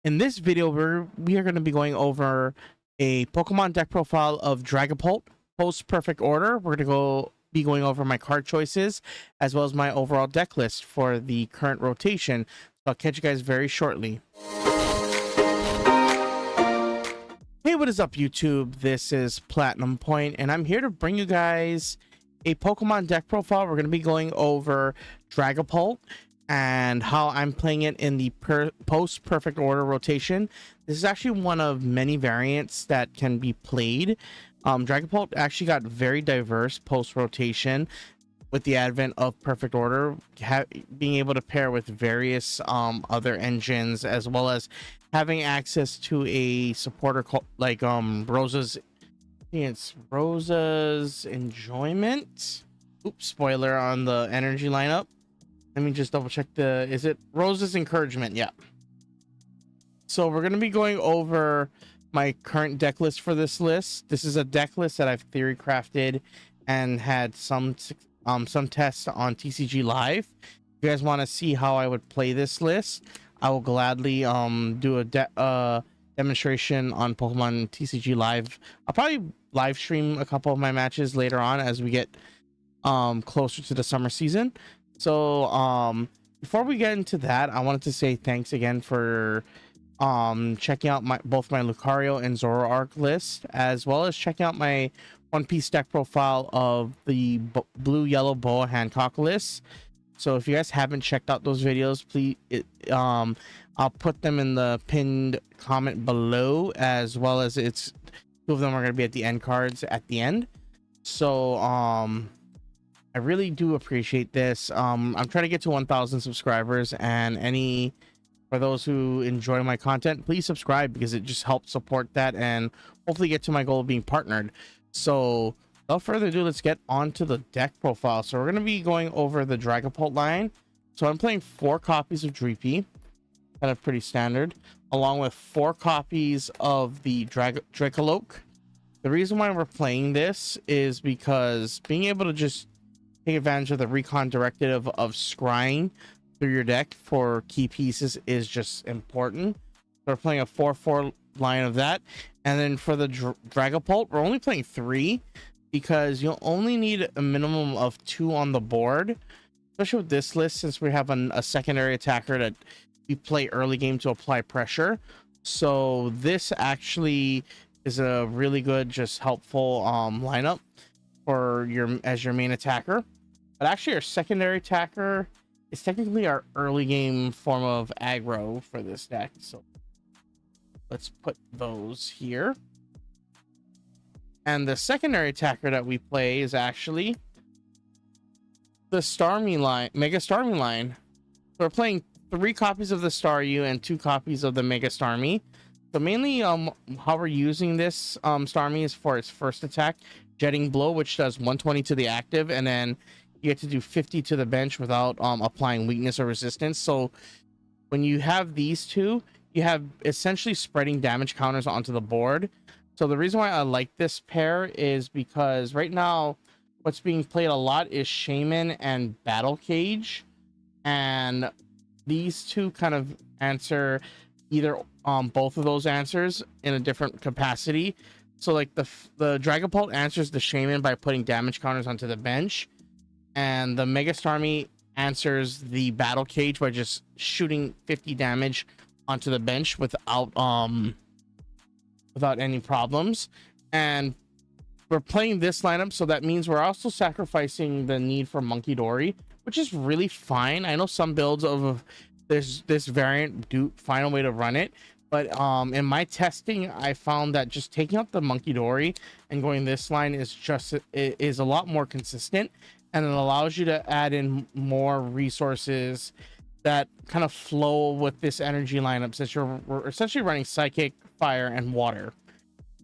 In this video, we are going to be going over a Pokemon deck profile of Dragapult post Perfect Order. We're going to be going over my card choices as well as my overall deck list for the current rotation. So I'll catch you guys very shortly. Hey, what is up, YouTube? This is Platinum Point, and I'm here to bring you guys a Pokemon deck profile. We're going to be going over Dragapult and how I'm playing it in the post Perfect Order rotation. This is actually one of many variants that can be played. Dragapult actually got very diverse post rotation with the advent of Perfect Order, being able to pair with various other engines, as well as having access to a supporter like Rosa's. It's Rosa's Enjoyment. Oops, spoiler on the energy lineup. Let me just double check is it Rosa's Encouragement? Yeah. So we're going to be going over my current deck list for this list. This is a deck list that I've theory crafted and had some tests on TCG Live. If you guys want to see how I would play this list, I will gladly do a demonstration on Pokemon TCG Live. I'll probably live stream a couple of my matches later on as we get closer to the summer season. So before we get into that, I wanted to say thanks again for checking out both my Lucario and Zoroark list, as well as checking out my One Piece deck profile of the blue yellow Boa Hancock list. So if you guys haven't checked out those videos, please I'll put them in the pinned comment below, as well as two of them are going to be at the end cards at the end. So I really do appreciate this. I'm trying to get to 1,000 subscribers, and for those who enjoy my content, please subscribe, because it just helps support that and hopefully get to my goal of being partnered. So without further ado, let's get on to the deck profile. So we're going to be going over the Dragapult line. So I'm playing 4 copies of Dreepy, kind of pretty standard, along with 4 copies of the Dracoloak. The reason why we're playing this is because being able to just take advantage of the recon directive of scrying through your deck for key pieces is just important. So we're playing a 4/4 line of that. And then for the Dragapult, we're only playing 3, because you'll only need a minimum of 2 on the board, especially with this list, since we have a secondary attacker that we play early game to apply pressure. So this actually is a really good, just helpful lineup for as your main attacker. But actually our secondary attacker is technically our early game form of aggro for this deck. So let's put those here. And the secondary attacker that we play is actually the Starmie line, Mega Starmie line. So we're playing 3 copies of the Staryu and 2 copies of the Mega Starmie. So mainly how we're using this Starmie is for its first attack, Jetting Blow, which does 120 to the active, and then you get to do 50 to the bench without applying weakness or resistance. So when you have these two, you have essentially spreading damage counters onto the board. So the reason why I like this pair is because right now what's being played a lot is Shaman and Battle Cage, and these two kind of answer either both of those answers in a different capacity. So like the Dragapult answers the Shaman by putting damage counters onto the bench, and the Mega Starmie answers the Battle Cage by just shooting 50 damage onto the bench without any problems. And we're playing this lineup, so that means we're also sacrificing the need for Monkey Dory, which is really fine. I know some builds of this variant do find a way to run it, but in my testing I found that just taking out the Monkey Dory and going this line is a lot more consistent, and it allows you to add in more resources that kind of flow with this energy lineup, since we're essentially running Psychic, Fire, and Water.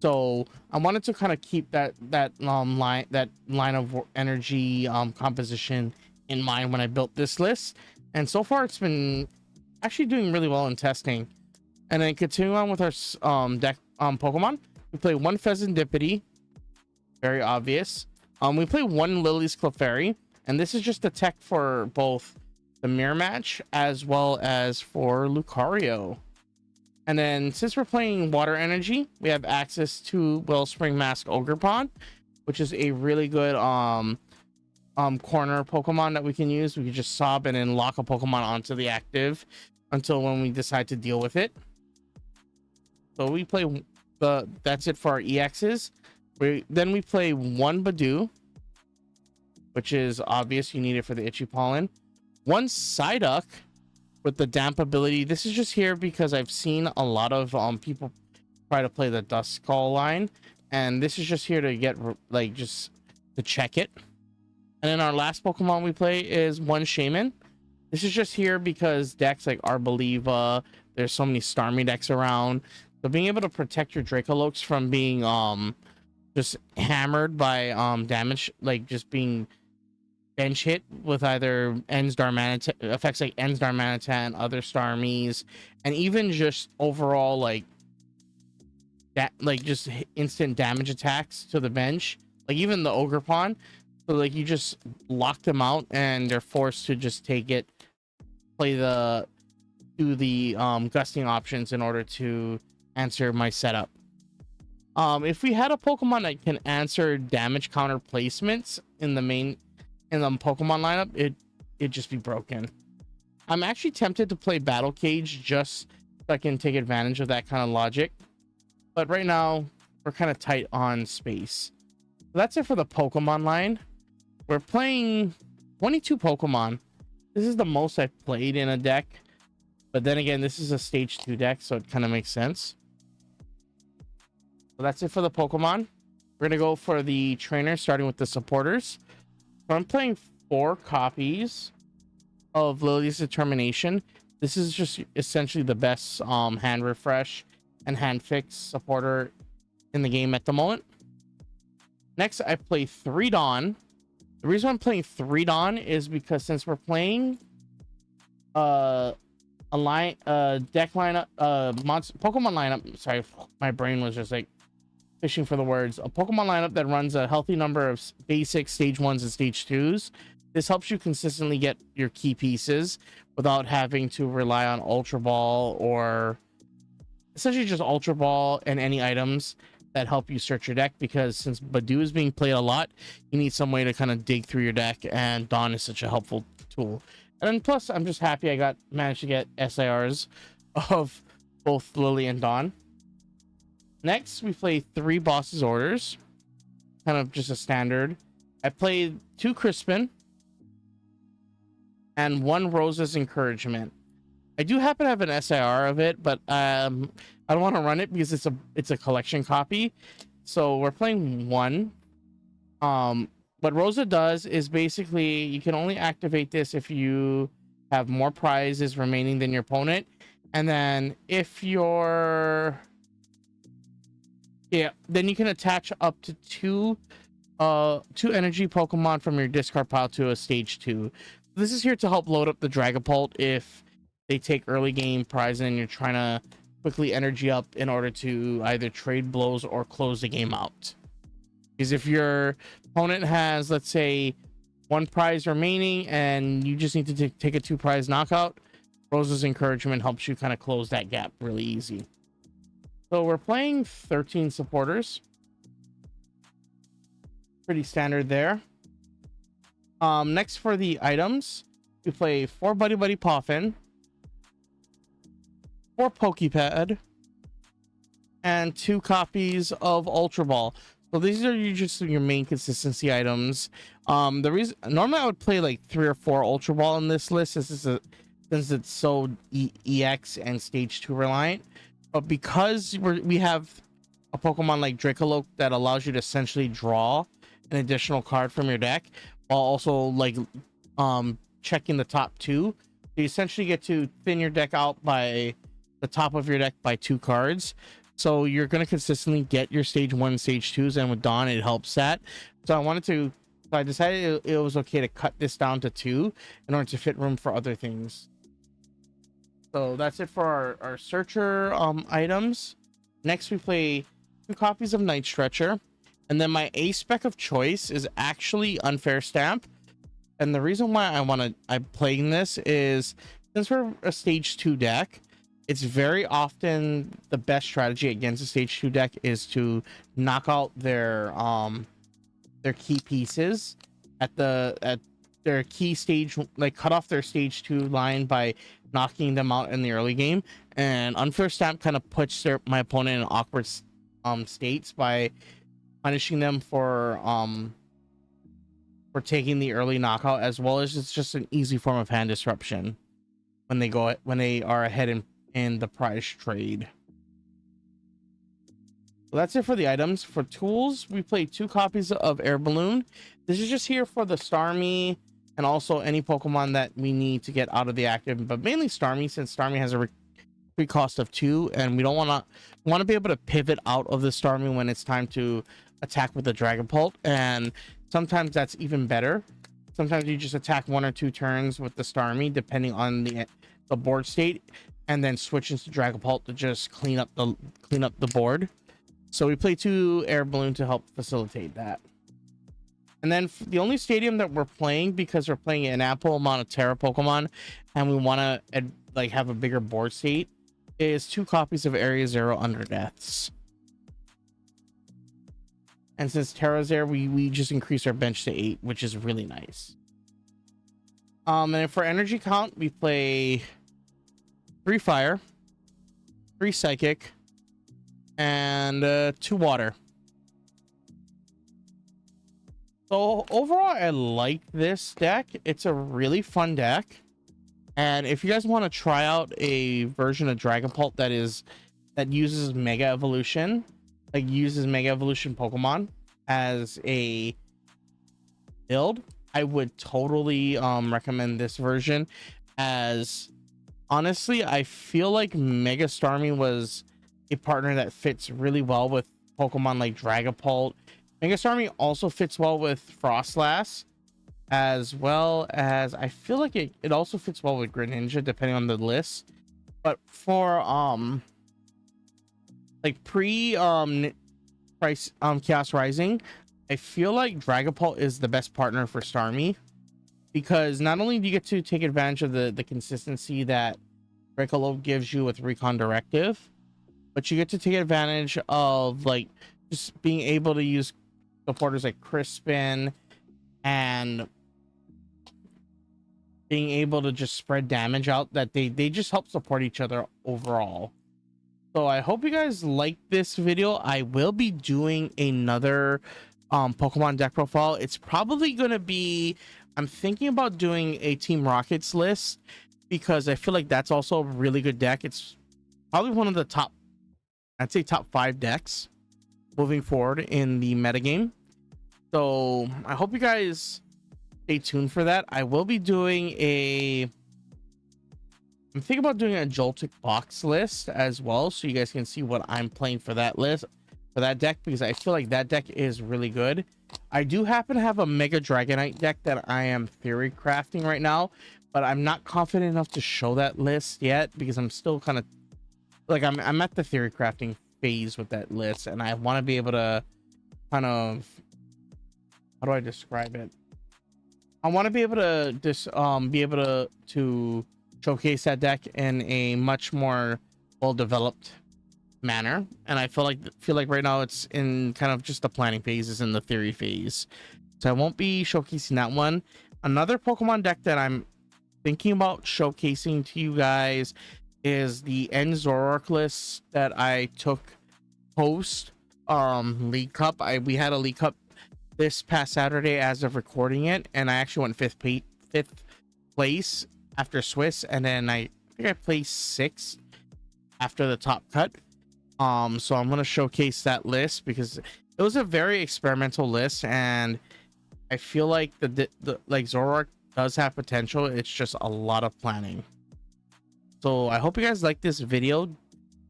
So I wanted to kind of keep that line of energy composition in mind when I built this list, and so far it's been actually doing really well in testing. And then continuing on with our deck Pokemon, we play 1 Pheasantipity, very obvious. We play 1 Lily's Clefairy, and this is just a tech for both the mirror match as well as for Lucario. And then since we're playing water energy, we have access to Wellspring Mask Ogerpon, which is a really good corner Pokemon that we can use. We can just sob and then lock a Pokemon onto the active until when we decide to deal with it. So we play that's it for our EXs. Then we play one Badoo, which is obvious, you need it for the Itchy Pollen. One Psyduck with the damp ability. This is just here because I've seen a lot of people try to play the Duskull line, and this is just here to get like just to check it. And then our last Pokemon we play is one Shaman. This is just here because decks like Arboliva, there's so many Starmie decks around, so being able to protect your Dracoloaks from being just hammered by damage, like just being bench hit with either Ends Darmanitan, effects like Ends Darmanitan, other Starmies, and even just overall like that, like just instant damage attacks to the bench, like even the Ogerpon. So like you just lock them out and they're forced to just take it, do the gusting options in order to answer my setup. If we had a Pokemon that can answer damage counter placements in the Pokemon lineup, it'd just be broken. I'm actually tempted to play Battle Cage just so I can take advantage of that kind of logic, but right now we're kind of tight on space. So that's it for the Pokemon line. We're playing 22 Pokemon. This is the most I've played in a deck, but then again, this is a stage 2 deck, so it kind of makes sense. So that's it for the Pokemon. We're gonna go for the trainers, starting with the supporters. So I'm playing 4 copies of Lily's Determination. This is just essentially the best hand refresh and hand fix supporter in the game at the moment. Next, I play 3 Dawn. The reason I'm playing 3 Dawn is because since we're playing deck lineup, Pokemon lineup, sorry, my brain was just like fishing for the words. A Pokemon lineup that runs a healthy number of basic stage 1s and stage 2s. This helps you consistently get your key pieces without having to rely on Ultra Ball, or essentially just Ultra Ball and any items that help you search your deck, because since Badoo is being played a lot, you need some way to kind of dig through your deck, and Dawn is such a helpful tool. And then plus, I'm just happy I managed to get SIRs of both Lily and Dawn. Next, we play 3 Boss's Orders, kind of just a standard. I played 2 Crispin and 1 Rose's Encouragement. I do happen to have an SIR of it, but I don't want to run it because it's a collection copy. So we're playing 1. What Rosa does is basically you can only activate this if you have more prizes remaining than your opponent, and then if you're then you can attach up to 2 energy Pokemon from your discard pile to a stage 2. This is here to help load up the Dragapult if they take early game prize and you're trying to quickly energy up in order to either trade blows or close the game out. Because if your opponent has, let's say, 1 prize remaining and you just need to take a 2 prize knockout, Rose's Encouragement helps you kind of close that gap really easy. So we're playing 13 supporters. Pretty standard there. Next for the items, we play 4 Buddy Buddy Poffin, 4 Pokepad, and 2 copies of Ultra Ball. So these are just your main consistency items. The reason normally I would play like 3 or 4 Ultra Ball in this list since it's so EX and stage 2 reliant, but because we have a Pokemon like Dracoloak that allows you to essentially draw an additional card from your deck while also like checking the top 2, you essentially get to thin your deck out by the top of your deck by 2 cards. So you're going to consistently get your stage 1 stage 2s, and with Dawn it helps that. So I decided it was okay to cut this down to 2 in order to fit room for other things. So that's it for our searcher items. Next we play 2 copies of Night Stretcher, and then my A spec of choice is actually Unfair Stamp. And the reason why I'm playing this is since we're a stage 2 deck, it's very often the best strategy against a stage 2 deck is to knock out their key pieces at their key stage, like cut off their stage 2 line by knocking them out in the early game. And Unfair Stamp kind of puts my opponent in awkward states by punishing them for taking the early knockout, as well as it's just an easy form of hand disruption when they are ahead in the prize trade. So that's it for the items. For tools, we play 2 copies of Air Balloon. This is just here for the Starmie and also any Pokemon that we need to get out of the active, but mainly Starmie, since Starmie has a free cost of 2, and we don't want to be able to pivot out of the Starmie when it's time to attack with the Dragapult. And sometimes that's even better. Sometimes you just attack 1 or 2 turns with the Starmie depending on the board state, and then switch into Dragapult to just clean up the board. So we play 2 Air Balloon to help facilitate that. And then the only stadium that we're playing, because we're playing an ample amount of Terra Pokemon and we want to like have a bigger board state, is 2 copies of Area Zero Under Deaths. And since Terra's there, we just increase our bench to 8, which is really nice. And for energy count, we play 3 Fire, 3 Psychic, and 2 Water. So overall, I like this deck. It's a really fun deck. And if you guys want to try out a version of Dragapult that uses Mega Evolution, like uses Mega Evolution Pokemon as a build, I would totally recommend this version. As honestly, I feel like Mega Starmie was a partner that fits really well with Pokemon like Dragapult. Mega Starmie also fits well with Frostlass, as well as I feel like it also fits well with Greninja depending on the list. But for like price Chaos Rising, I feel like Dragapult is the best partner for Starmie, because not only do you get to take advantage of the consistency that Dracolope gives you with Recon Directive, but you get to take advantage of like just being able to use supporters like Crispin and being able to just spread damage out, that they just help support each other overall. So I hope you guys like this video. I will be doing another Pokemon deck profile. It's probably going to be, I'm thinking about doing a Team Rockets list, because I feel like that's also a really good deck. It's probably one of the top, I'd say top 5 decks moving forward in the metagame. So I hope you guys stay tuned for that. I will be doing I'm thinking about doing a Joltik box list as well, so you guys can see what I'm playing for that list, for that deck, because I feel like that deck is really good. I do happen to have a Mega Dragonite deck that I am theory crafting right now, but I'm not confident enough to show that list yet, because I'm still kind of like I'm at the theory crafting phase with that list, and I want to be able to kind of, how do I describe it? I want to be able to to showcase that deck in a much more well-developed manner, and I feel like right now it's in kind of just the planning phase, is in the theory phase, so I won't be showcasing that one. Another Pokemon deck that I'm thinking about showcasing to you guys is the End Zoroark list that I took post League Cup. We had a League Cup this past Saturday as of recording it, and I actually went fifth place after Swiss, and then I think I placed 6th after the top cut. So I'm going to showcase that list because it was a very experimental list, and I feel like the like Zoroark does have potential. It's just a lot of planning. So I hope you guys like this video.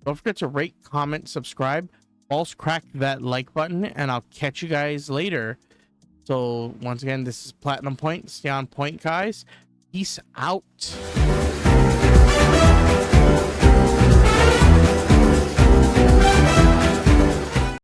Don't forget to rate, comment, subscribe. Also crack that like button, and I'll catch you guys later. So once again, this is Platinum Point. Stay on point, guys. Peace out.